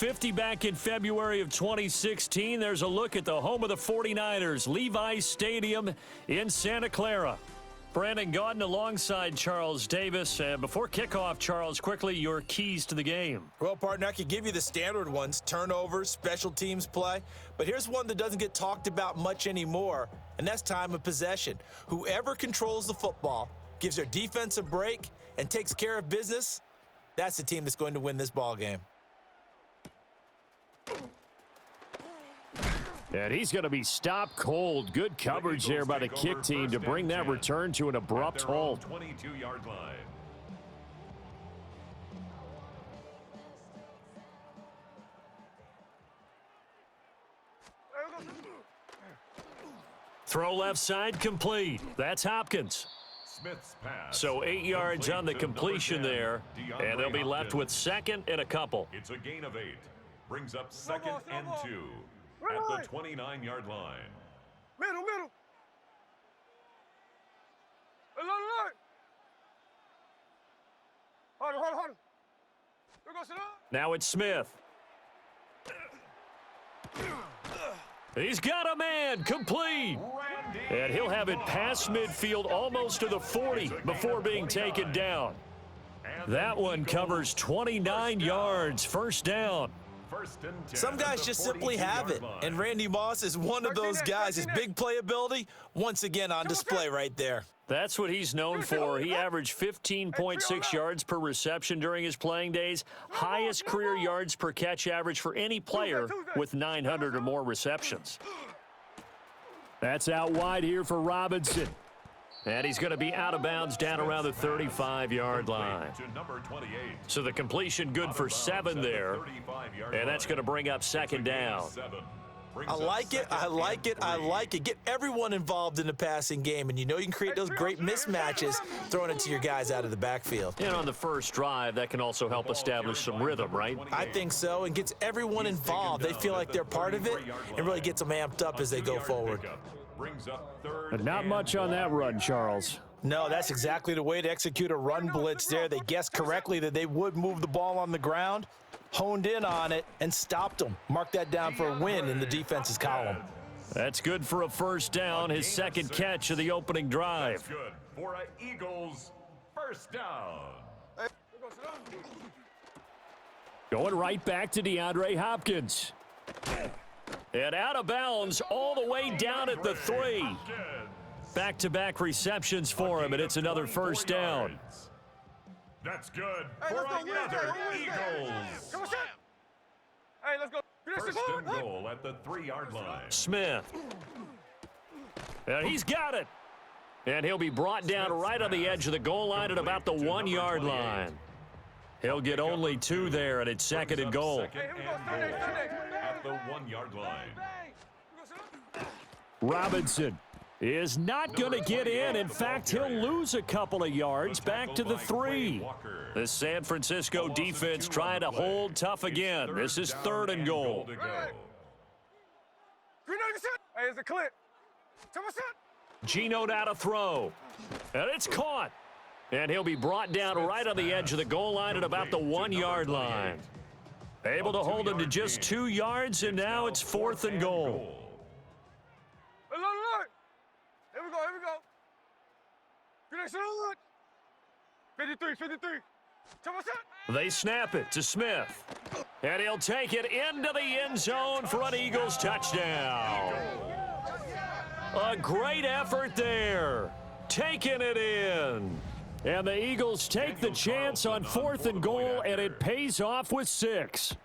50 back in February of 2016. There's a look at the home of the 49ers, Levi's Stadium in Santa Clara. Brandon Gaudin alongside Charles Davis. And before kickoff, Charles, quickly, your keys to the game. Well, partner, I could give you the standard ones, turnovers, special teams play. But here's one that doesn't get talked about much anymore, and that's time of possession. Whoever controls the football, gives their defense a break, and takes care of business, that's the team that's going to win this ball game. And he's going to be stopped cold. Good coverage there by the kick team to bring that return to an abrupt halt. 22-yard line. Throw left side complete. That's Hopkins. Smith's pass. So 8 yards on the completion there, and they'll be left with second and a couple. It's a gain of 8. Brings up second and 2 at the 29-yard line. Middle. Hold. Now it's Smith. He's got a man, complete. And he'll have it past midfield almost to the 40 before being taken down. That one covers 29 yards, first down. Some guys just simply have it, and Randy Moss is one of those guys. His big playability, once again on display right there. That's what he's known for. He averaged 15.6 yards per reception during his playing days, highest career yards per catch average for any player with 900 or more receptions. That's out wide here for Robinson. And he's going to be out of bounds down around the 35-yard line. So the completion good for 7 there. And that's going to bring up second down. I like it. Get everyone involved in the passing game, and you know you can create those great mismatches throwing it to your guys out of the backfield. And on the first drive, that can also help establish some rhythm, right? I think so, and gets everyone involved. They feel like they're part of it and really gets them amped up as they go forward. But not much on that run, Charles. No, that's exactly the way to execute a run blitz there. They guessed correctly that they would move the ball on the ground, honed in on it, and stopped them. Mark that down for a win in the defense's column. That's good for a first down, his second catch of the opening drive. That's good for an Eagles first down. Going right back to DeAndre Hopkins. And out of bounds all the way down at the 3. Back-to-back receptions for him, and it's another first down. That's good for another Eagles. Hey, let's go. First and goal at the 3-yard line. Smith. And he's got it. And he'll be brought down right on the edge of the goal line at about the 1-yard line. He'll get only 2 there, and it's second and goal. Second and goal at the 1-yard line. Robinson is not going to get in. In fact, he'll lose a couple of yards back to the 3. The San Francisco defense trying to hold tough again. This is third and goal. Hey, it's a clip. Geno now to throw. And it's caught. And he'll be brought down right on the edge of the goal line at about the 1-yard line. Able to hold him to just 2 yards, and now it's fourth and goal. Look. Here we go. 53. They snap it to Smith. And he'll take it into the end zone for an Eagles touchdown. A great effort there. Taking it in. And the Eagles take the chance on fourth and goal, and it pays off with 6.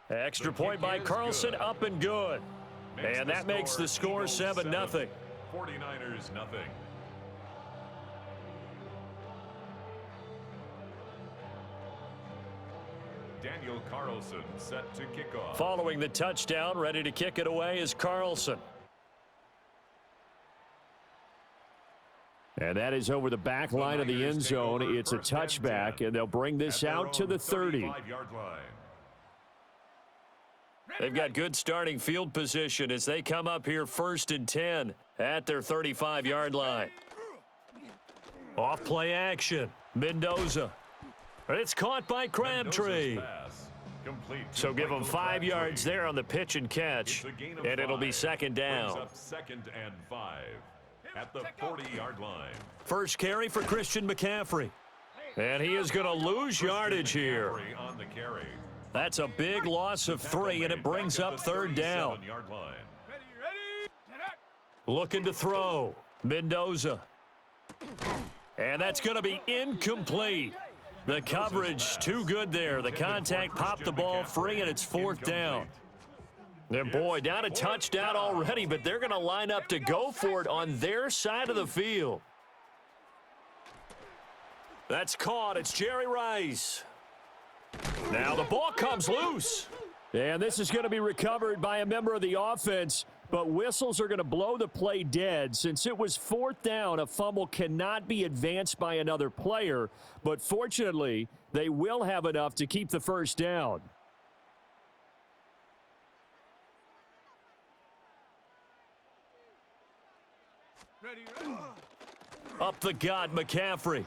Extra point by Carlson, up and good. And that makes the score 7-0. 49ers nothing. Daniel Carlson set to kick off. Following the touchdown, ready to kick it away is Carlson. And that is over the back line of the end zone. It's a touchback, and they'll bring this out to the 30. They've got good starting field position as they come up here first and 10 at their 35-yard line. Off play action. Mendoza. It's caught by Crabtree. Complete to So give him Michael 5 yards Crabtree. there on the pitch and catch, It's a gain of and it'll be 5. second Brings down. up 2nd and 5 at the 40-yard line. First carry for Christian McCaffrey. And he is going to lose yardage here. McCaffrey on the carry. That's a big loss of 3, and it brings up 3rd down. 37-yard line. Looking to throw. Mendoza. And that's going to be incomplete. The coverage too good there. The contact popped the ball free, and it's 4th down. And boy, down a touchdown already, but they're going to line up to go for it on their side of the field. That's caught. It's Jerry Rice. Now the ball comes loose. And this is going to be recovered by a member of the offense, but whistles are going to blow the play dead. Since it was 4th down, a fumble cannot be advanced by another player, but fortunately, they will have enough to keep the first down. Up the gut, McCaffrey.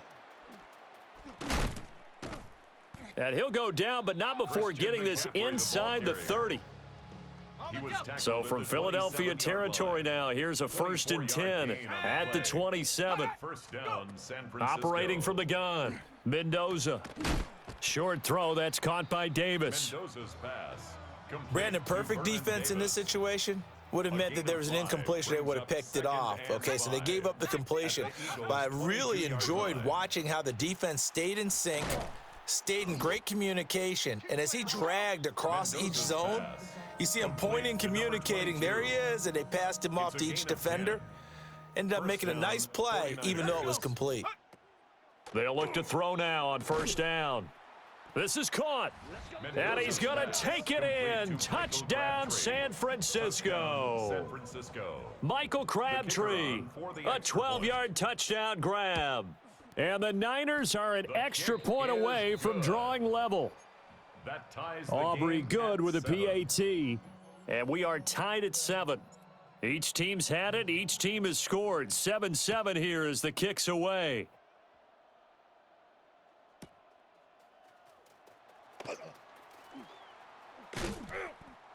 And he'll go down, but not before getting this inside the 30. So from Philadelphia territory now, here's a 1st and 10 at the 27. First down, San Francisco. Operating from the gun, Mendoza. Short throw, that's caught by Davis. Mendoza's pass. Complete Brandon, to perfect Vernon defense in this Davis. situation would have meant that there was an incompletion. They would have picked it off. Okay, so they gave up the completion. But I really enjoyed watching how the defense stayed in sync, stayed in great communication, and as he dragged across each zone, you see him pointing, communicating. There he is, and they passed him off to each defender. Ended up making a nice play, even though it was complete. They'll look to throw now on 1st down. This is caught, and he's going to take it in. Touchdown, San Francisco. San Francisco. Michael Crabtree, a 12-yard touchdown grab. And the Niners are an extra point away from drawing level. That ties the Aubrey game good at with a 7. PAT. And we are tied at 7. Each team's had it. Each team has scored. 7-7 here as the kick's away.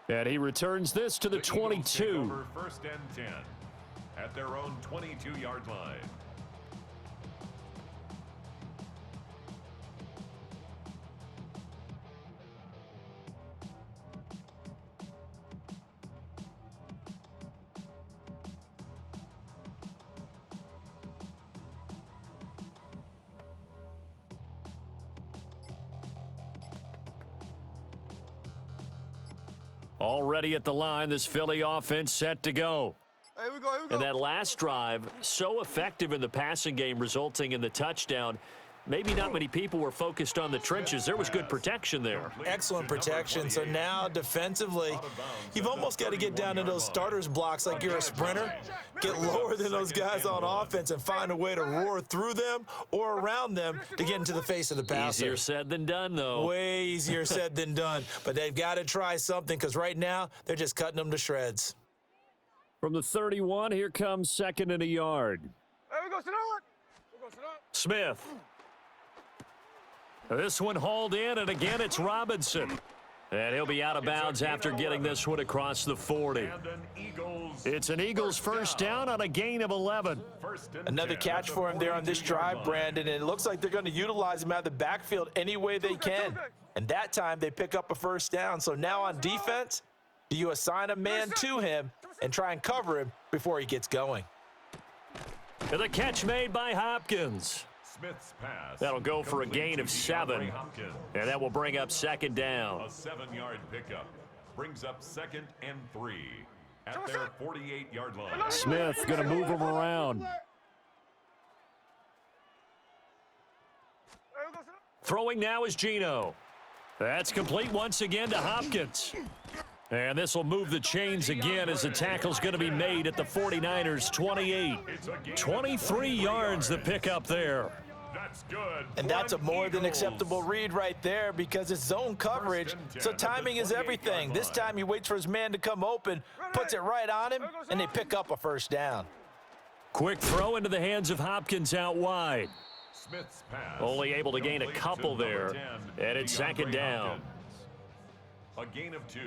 And he returns this to the The Eagles take 22. over 1st and 10 at their own 22-yard line. Already at the line, this Philly offense set to go. Hey, here we go. And that last drive, so effective in the passing game, resulting in the touchdown. Maybe not many people were focused on the trenches. There was good protection there. Excellent protection. So now defensively, you've almost got to get down to those starters blocks like you're a sprinter. Get lower than those guys on offense and find a way to roar through them or around them to get into the face of the passer. Easier said than done, though. Way easier said than done. But they've got to try something because right now they're just cutting them to shreds. From the 31, here comes 2nd and a yard. Hey, we go sit on. We go sit on. Smith. This one hauled in, and again it's Robinson. And he'll be out of bounds after getting this one across the 40. And an Eagles. It's an Eagles first down on a gain of 11. First and Another 10 catch at for him there on this 42-yard drive, line. Brandon, and it looks like they're going to utilize him out of the backfield any way they can. And that time they pick up a first down. So now on defense, do you assign a man to him and try and cover him before he gets going? And the catch made by Hopkins. Smith's pass. That'll go for a complete gain to of DeAndre 7. Hopkins. And that will bring up 2nd down. A 7-yard pickup brings up 2nd and 3 at their 48-yard line. Smith going to move him around. Hey, we go sit on. Throwing now is Geno. That's complete once again to Hopkins. And this will move the chains again as the tackle's going to be made at the 49ers 28. 23 yards the pickup there. That's good. And that's a more than Eagles. acceptable read right there because it's zone coverage, so timing is everything. This time he waits for his man to come open, puts it right on him, and they pick up a first down. Quick throw into the hands of Hopkins out wide. Smith's pass. Only able to gain a complete couple to number there, 10, and it's DeAndre 2nd down. Hopkins. A gain of 2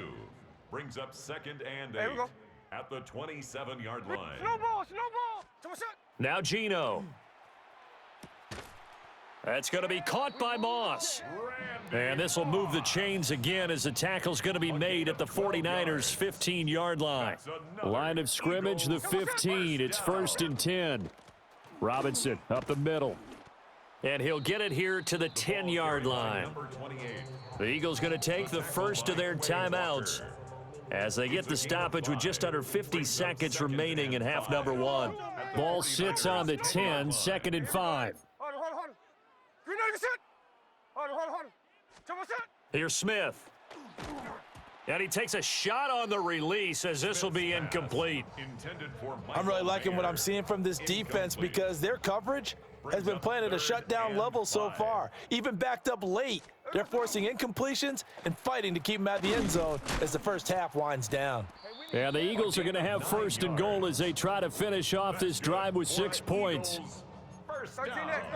brings up 2nd and 8 Here we go. at the 27-yard line. Snowball, snowball. Come on, shot. Now Gino. That's going to be caught by Moss. And this will move the chains again as the tackle's going to be made at the 49ers' 15-yard line. Line of scrimmage, the 15. It's 1st and 10. Robinson up the middle. And he'll get it here to the 10-yard line. The Eagles going to take the first of their timeouts as they get the stoppage with just under 50 seconds remaining in half number 1. Ball sits on the 10, 2nd and 5. Hold. Green light, set. Hold. Come on, set. Here's Smith. And he takes a shot on the release as this will be incomplete. I'm really liking what I'm seeing from this defense because their coverage has been playing at a shutdown level so far. Even backed up late, they're forcing incompletions and fighting to keep them out of the end zone as the first half winds down. And the Eagles are going to have 1st and goal as they try to finish off this drive with 6 points. 13 next.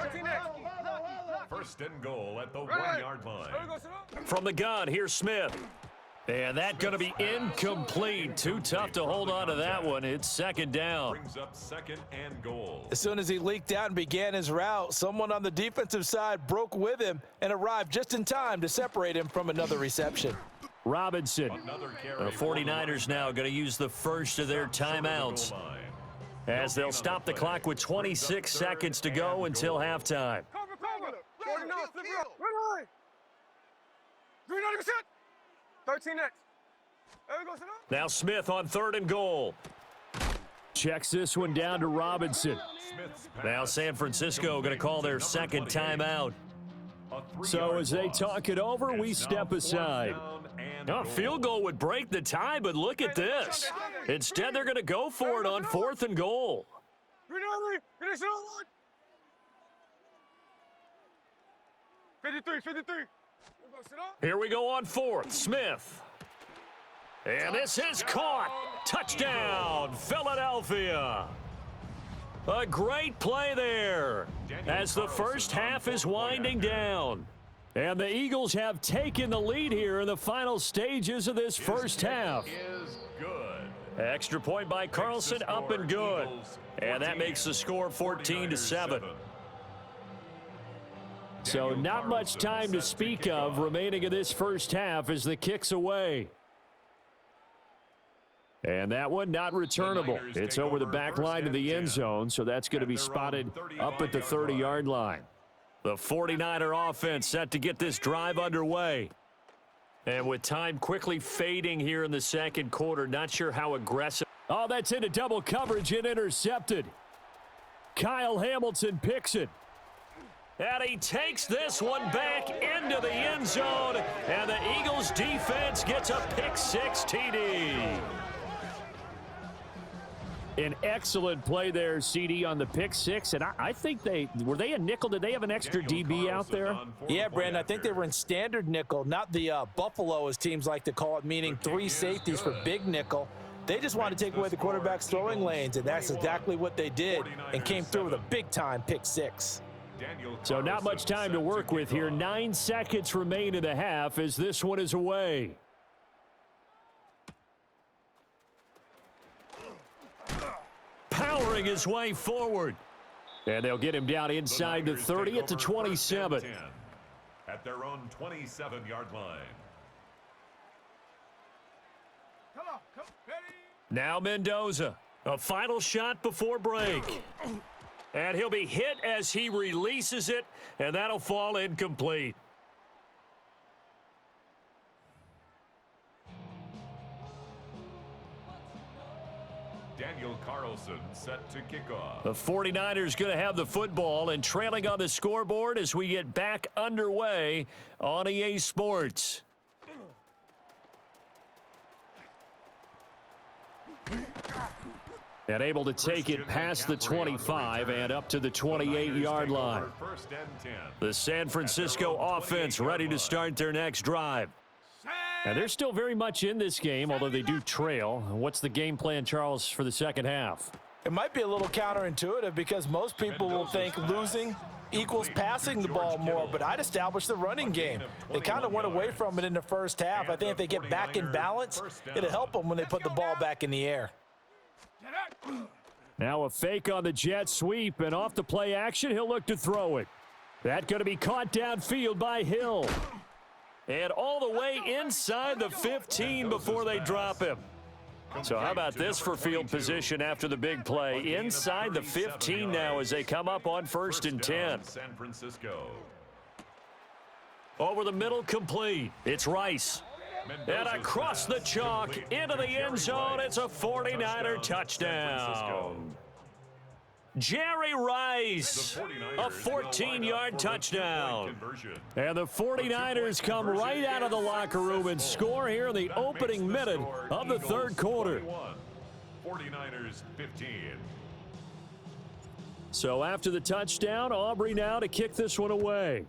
1st and goal at the 1-yard line. Here we go, sit up. From the gun, here's Smith. And that's going to be incomplete. Too tough to hold on to that one. It's 2nd down. Brings up 2nd and goal. As soon as he leaked out and began his route, someone on the defensive side broke with him and arrived just in time to separate him from another reception. Robinson. The 49ers now going to use the first of their timeouts as they'll stop the clock with 26 seconds to go until halftime. Cover. 49, flip it up. Red eye. Green light, set. 13 next. There we go, sit up. Now Smith on 3rd and goal. Checks this one down to Robinson. Now San Francisco going to call their 2nd timeout. So as they talk it over, we step aside. A field goal would break the tie, but look at this. Instead, they're going to go for it on 4th and goal. Green light, finish it on 53. Here we go, sit up. Here we go on 4th. Smith. And this is caught. Touchdown, Philadelphia. A great play there as the first half is winding down. And the Eagles have taken the lead here in the final stages of this first half. Extra point by Carlson, up and good. And that makes the score 14-7. So not much time to speak of remaining in this first half as the kick's away. And that one not returnable. It's over the back line of the end zone, so that's going to be spotted up at the 30-yard line. The 49er offense set to get this drive underway. And with time quickly fading here in the 2nd quarter, not sure how aggressive. Oh, that's into double coverage and intercepted. Kyle Hamilton picks it. And he takes this one back into the end zone, and the Eagles defense gets a pick-6 TD. An excellent play there, CD, on the pick-6, and I think were they a nickel? Did they have an extra DB out there? Yeah, Brandon, I think they were in standard nickel, not the Buffalo, as teams like to call it, meaning 3 safeties for big nickel. They just wanted to take away the quarterback's throwing lanes, and that's exactly what they did and came through with a big-time pick-6. So not much time to work with here. 9 seconds remain in the half as this one is away. Powering his way forward. And they'll get him down inside the 30 at the 27. At their own 27-yard line. Come on, ready. Now Mendoza. A final shot before break. And he'll be hit as he releases it, and that'll fall incomplete. Daniel Carlson set to kick off. The 49ers going to have the football and trailing on the scoreboard as we get back underway on EA Sports. And able to take it past the 25 and up to the 28-yard line. The San Francisco offense ready to start their next drive. And they're still very much in this game, although they do trail. What's the game plan, Charles, for the second half? It might be a little counterintuitive because most people will think losing equals passing the ball more, but I'd establish the running game. They kind of went away from it in the first half. I think if they get back in balance, it'll help them when they put the ball back in the air. Now a fake on the jet sweep, and off the play action, he'll look to throw it. That's going to be caught downfield by Hill. And all the way inside the 15 before they drop him. So how about this for field position after the big play? Inside the 15 now as they come up on 1st and 10. San Francisco. Over the middle, complete. It's Rice. And across the chalk into the end zone. It's a 49er touchdown. Jerry Rice, a 14-yard touchdown. And the 49ers come right out of the locker room and score here in the opening minute of the third quarter. 49ers 15. So after the touchdown, Aubrey now to kick this one away.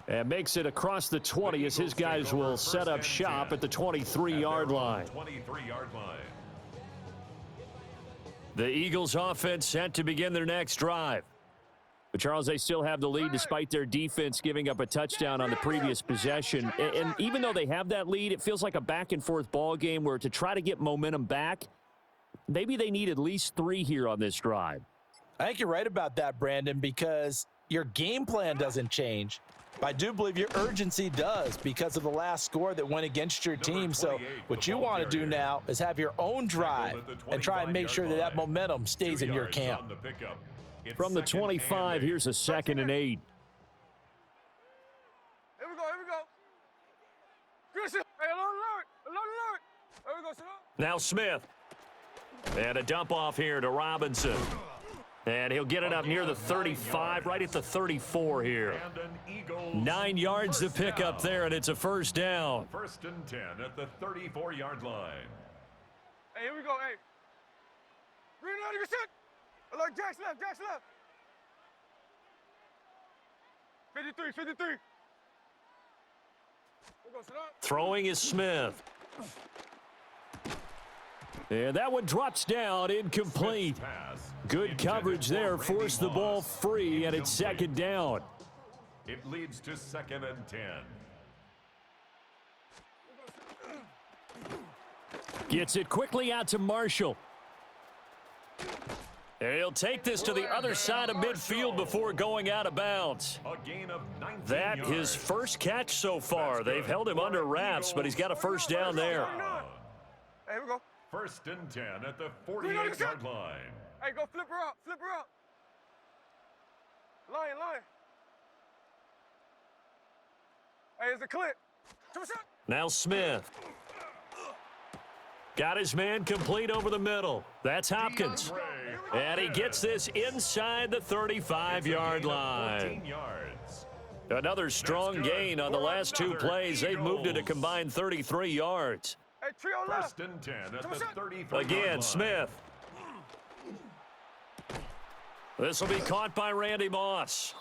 And makes it across the 20 as his guys will set up shop at the 23-yard line. 23-yard line. The Eagles offense set to begin their next drive. But Charles, they still have the lead despite their defense giving up a touchdown on the previous possession. And even though they have that lead, it feels like a back-and-forth ball game where to try to get momentum back, maybe they need at least 3 here on this drive. I think you're right about that, Brandon, because your game plan doesn't change. I do believe your urgency does because of the last score that went against your team. So what you want to do now is have your own drive and try and make sure that that momentum stays in your camp. From the 25, here's a 2nd and 8. Here we go, here we go. Good shit. Hey, alert. There we go, sit up. Now Smith. And a dump off here to Robinson. And he'll get it up near the 35, right at the 34 here. 9 yards to pick up there, and it's a first down. 1st and 10 at the 34-yard line. Hey, here we go, hey. Green out of your shit. Alert, Jack's left. 53. Here we go, sit up. Throwing is Smith. And that one drops down, incomplete. Good coverage there, forced the ball free, and it's 2nd down. It leads to 2nd and 10. Gets it quickly out to Marshall. And he'll take this to the other side of midfield before going out of bounds. A gain of 19 That yards. his first catch so far. They've held him under wraps, but he's got a first down there. Hey, here we go. 1st and 10 at the 48-yard line. Hey, go flip her up. Line. Hey, it's a clip. Now Smith. Got his man complete over the middle. That's Hopkins. And he gets this inside the 35-yard line. 14 yards. Another strong gain on the last 2 plays. They've moved it a combined 33 yards. Hey, trio left. 1st and 10 at the 34-yard Again, line. Smith. This will be caught by Randy Moss.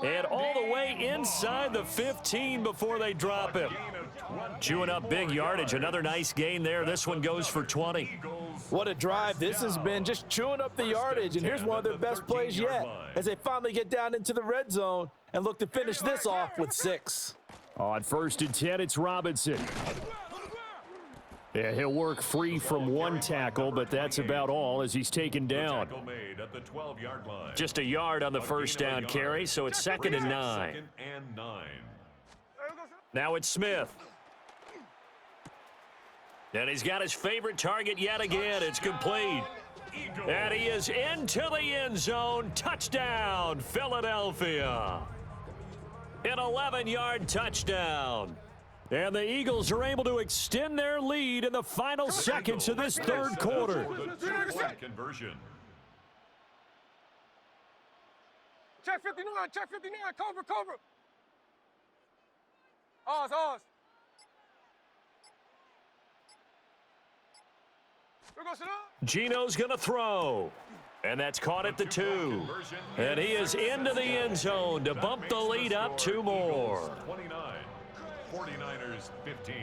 And all the way inside the 15 before they drop him. Chewing up big yardage. Another nice gain there. This one goes for 20. What a drive this has been, just chewing up the yardage, and here's one of their best plays yet as they finally get down into the red zone and look to finish this off with 6. On 1st and 10, it's Robinson. Yeah, he'll work free from 1 tackle, but that's about all as he's taken down. Tackle made at the 12-yard line. Just a yard on the first down carry, so it's 2nd and 9. 2nd and 9. Now it's Smith. And he's got his favorite target yet again. It's complete. And he is into the end zone. Touchdown, Philadelphia. An 11-yard touchdown. And the Eagles are able to extend their lead in the final seconds of this third quarter. The two-point conversion. Check 59. Cover. Ours. We're going to sit up. Gino's going to throw. And that's caught at the 2. And he is into the end zone to bump the lead up 2 more. 29. 49ers 15.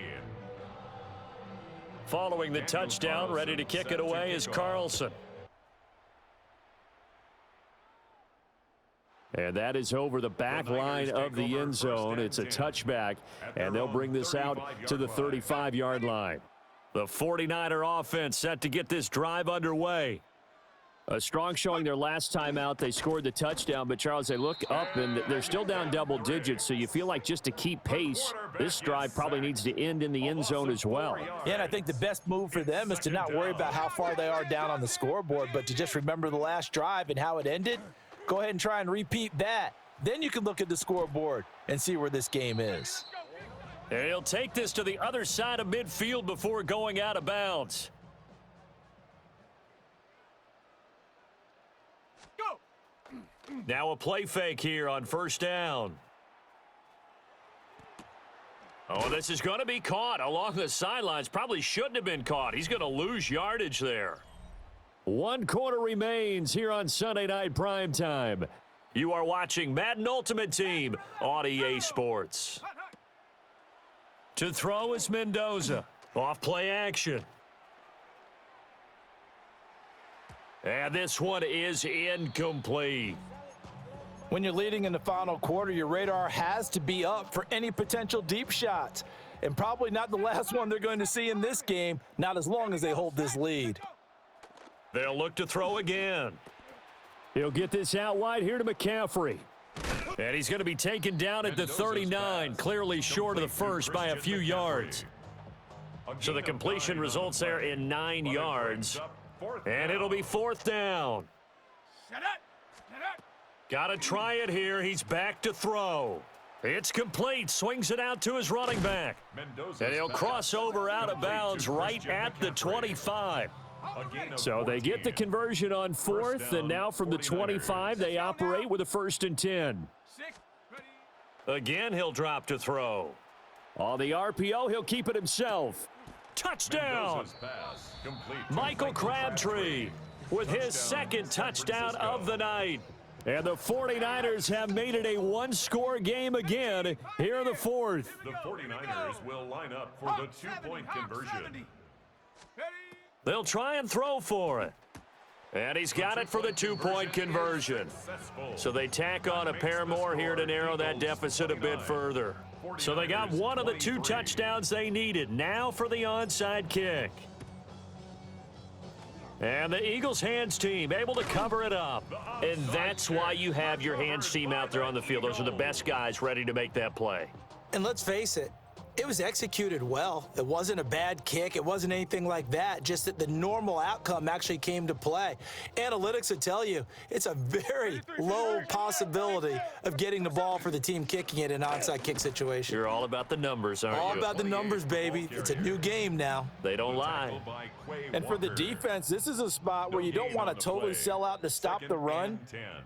Following the touchdown, ready to kick it away is Carlson. And that is over the back line of the end zone. It's a touchback, and they'll bring this out to the 35-yard line. The 49er offense set to get this drive underway. A strong showing their last time out. They scored the touchdown, but Charles, they look up and they're still down double digits, so you feel like just to keep pace, this drive probably needs to end in the end zone as well. Yeah, and I think the best move for them is to not worry about how far they are down on the scoreboard, but to just remember the last drive and how it ended. Go ahead and try and repeat that. Then you can look at the scoreboard and see where this game is. And he'll take this to the other side of midfield before going out of bounds. Now a play fake here on first down. Oh, this is going to be caught along the sidelines. Probably shouldn't have been caught. He's going to lose yardage there. 1 quarter remains here on Sunday Night Primetime. You are watching Madden Ultimate Team on EA Sports. To throw is Mendoza. Off play action. And this one is incomplete. When you're leading in the final quarter, your radar has to be up for any potential deep shots. And probably not the last one they're going to see in this game, not as long as they hold this lead. They'll look to throw again. He'll get this out wide here to McCaffrey. And he's going to be taken down at the 39, clearly short of the first by a few yards. So the completion results there in 9 yards. And it'll be 4th down. Got to try it here. He's back to throw. It's complete. Swings it out to his running back. And he'll cross over out of bounds right at the 25. So they get the conversion on 4th, and now from the 25, they operate with a 1st and 10. Again, he'll drop to throw. On the RPO, he'll keep it himself. Touchdown! Michael Crabtree with his 2nd touchdown of the night. And the 49ers have made it a one-score game again here in the 4th. The 49ers will line up for the two-point conversion. They'll try and throw for it. And he's got it for the two-point conversion. So they tack on a pair more here to narrow that deficit a bit further. So they got one of the 2 touchdowns they needed. Now for the onside kick. And the Eagles hands team able to cover it up. And that's why you have your hands team out there on the field. Those are the best guys ready to make that play. And let's face it, it was executed well. It wasn't a bad kick. It wasn't anything like that. Just that the normal outcome actually came to play. Analytics would tell you it's a very low possibility of getting the ball for the team kicking it in an onside kick situation. You're all about the numbers, aren't you? All about the numbers, baby. It's a new game now. They don't lie. And for the defense, this is a spot where you don't want to totally sell out to stop the run,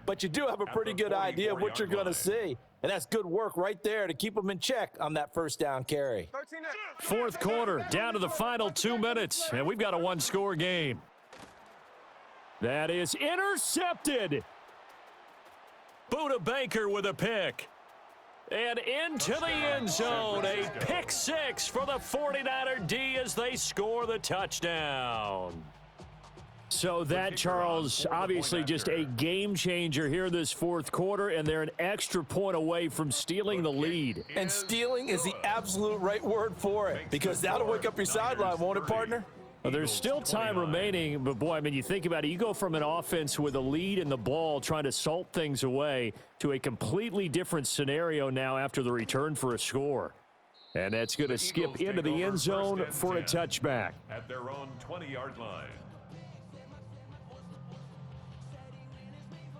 but you do have a pretty good idea of what you're going to see. And that's good work right there to keep them in check on that 1st down carry. 4th quarter, down to the final 2 minutes, and we've got a one-score game. That is intercepted. Buda Baker with a pick. And into the end zone, a pick 6 for the 49er D as they score the touchdown. So that, Charles, obviously just a game changer here this 4th quarter, and they're an extra point away from stealing the lead. And stealing is the absolute right word for it, because that'll wake up your sideline, won't it, partner? Well, there's still time remaining, but boy, I mean, you think about it, you go from an offense with a lead in the ball trying to salt things away to a completely different scenario now after the return for a score. And that's going to skip into the end zone for a touchback. At their own 20-yard line.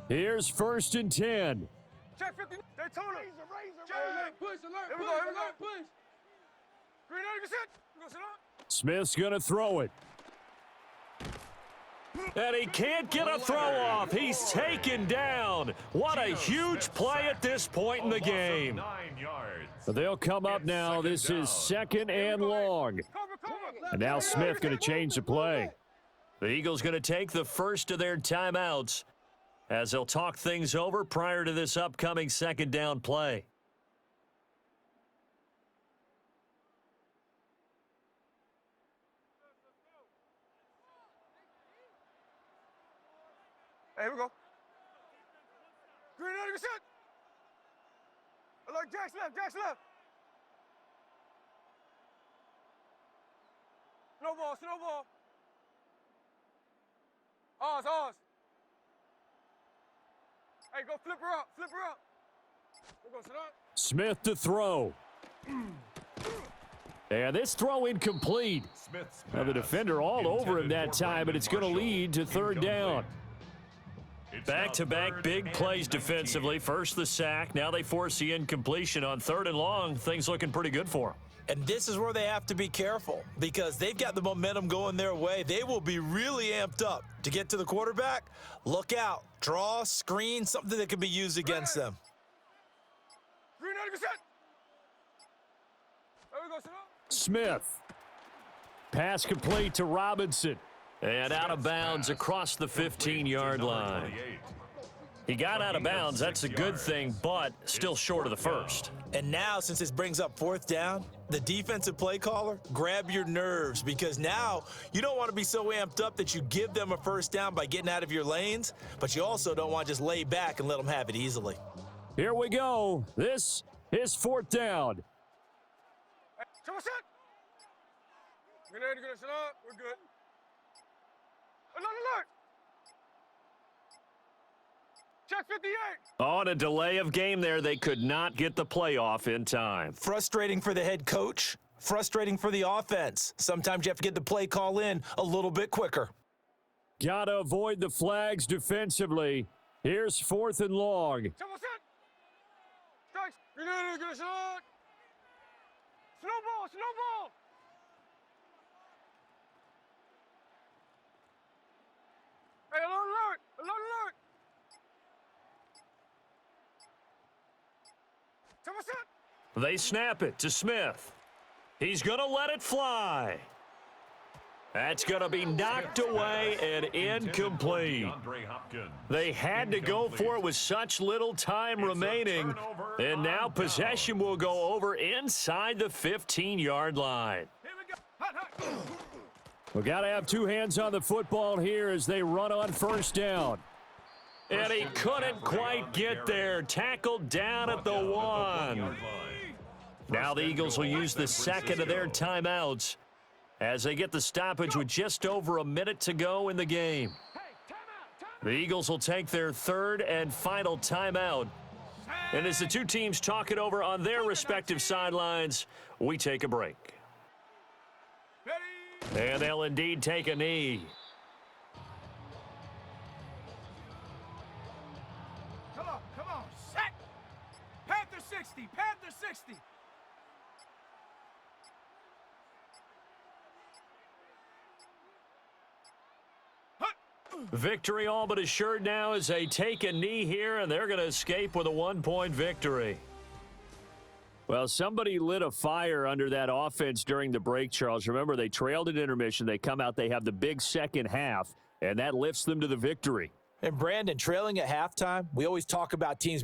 Here's 1st and 10. Check 50. They told him. Push, alert. Here we go. Push. Green 90%. You gonna sit up? Smith's going to throw it. And he can't get a throw off. He's taken down. What a huge play at this point in the game. 9 yards. They'll come up now. This is 2nd and long. And now Smith going to change the play. The Eagles going to take the first of their timeouts as they'll talk things over prior to this upcoming 2nd down play. nigga set. I like Jack's left, Jack's left. Snowball, snowball. Ours, ours. Hey, go flip her up, flip her up. Go sit up. Smith to throw. And this throw incomplete. Now the defender all over him that time, but it's going to lead to third down. Back-to-back big plays defensively. First the sack, now they force the incompletion on third and long. Things looking pretty good for them. And this is where they have to be careful because they've got the momentum going their way. They will be really amped up to get to the quarterback. Look out. Draw, screen, something that can be used against them. Green, nigga set. There we go, sit up. Smith. Pass complete to Robinson. And out of bounds across the 15-yard line. He got out of bounds. That's a good thing, but still short of the first. And now, since this brings up fourth down, the defensive play caller, grab your nerves because now you don't want to be so amped up that you give them a first down by getting out of your lanes, but you also don't want to just lay back and let them have it easily. Here we go. This is fourth down. Hey, someone set. Grenade, get set up. We're good. Alert! Check 58. On a delay of game there, they could not get the playoff in time. Frustrating for the head coach, frustrating for the offense. Sometimes you have to get the play call in a little bit quicker. Gotta avoid the flags defensively. Here's fourth and long. Someone set. Strikes. Grenade, get a shot. Snowball, snowball. Hey, alert! Alert! Someone set. They snap it to Smith. He's going to let it fly. That's going to be knocked away and incomplete. They had to go for it with such little time remaining. And now possession will go over inside the 15-yard line. Here we go. Hot. We got to have two hands on the football here as they run on first down. And he couldn't quite get there. Tackled down at the 1. Now the Eagles will use the second of their timeouts as they get the stoppage with just over a minute to go in the game. The Eagles will take their third and final timeout. And as the two teams talk it over on their respective sidelines, we take a break. And they'll indeed take a knee. Come on. Set. Panther 60. Panther 60. Victory all but assured now as they take a knee here, and they're going to escape with a 1-point victory. Well, somebody lit a fire under that offense during the break, Charles. Remember, they trailed at intermission. They come out, they have the big second half, and that lifts them to the victory. And Brandon, trailing at halftime, we always talk about teams